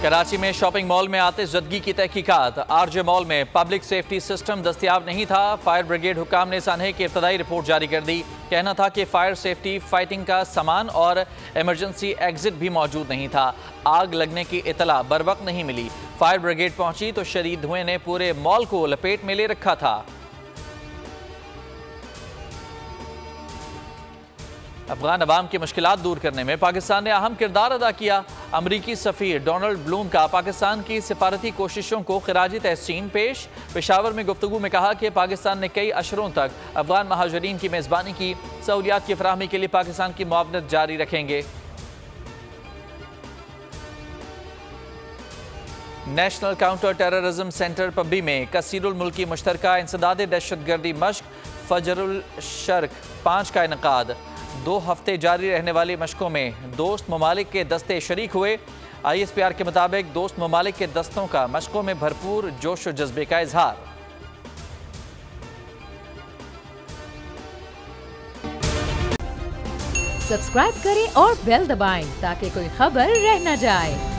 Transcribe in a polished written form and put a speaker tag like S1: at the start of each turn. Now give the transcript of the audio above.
S1: कराची में shopping mall में आतिशज़दगी की तहकीकात। आरजे मॉल में पब्लिक सेफ्टी सिस्टम दस्तियाब नहीं था। फायर ब्रिगेड हुकाम ने सानहे की इब्तदाई रिपोर्ट जारी कर दी। कहना था कि फायर सेफ्टी फाइटिंग का सामान और इमरजेंसी एग्जिट भी मौजूद नहीं था। आग लगने की इतला बर वक्त नहीं मिली। फायर ब्रिगेड पहुंची तो शदीद धुएं ने पूरे मॉल को लपेट में ले रखा था। अफगान अवाम की मुश्किलात दूर करने में पाकिस्तान ने अहम किरदार अदा किया। अमरीकी सफ़ीर डोनाल्ड ब्लूम का पाकिस्तान की सिफारती कोशिशों को खिराजी तहसीन पेश। पेशावर में गुफ्तगू में कहा कि पाकिस्तान ने कई अशरों तक अफगान महाजरीन की मेज़बानी की। सहूलियात की फराहमी के लिए पाकिस्तान की मुआवनत जारी रखेंगे। नेशनल काउंटर टेररिज्म सेंटर पब्बी में कसीरुल मुल्की मुश्तरका इंसदाद दहशतगर्दी मश्क फजरुल शर्क 5 का इनकाद। 2 हफ्ते जारी रहने वाली मशकों में दोस्त ममालिक के दस्ते शरीक हुए। ISPR के मुताबिक दोस्त ममालिक के दस्तों का मशकों में भरपूर जोश व जज्बे का इजहार।
S2: सब्सक्राइब करें और बेल दबाएं ताकि कोई खबर रह न जाए।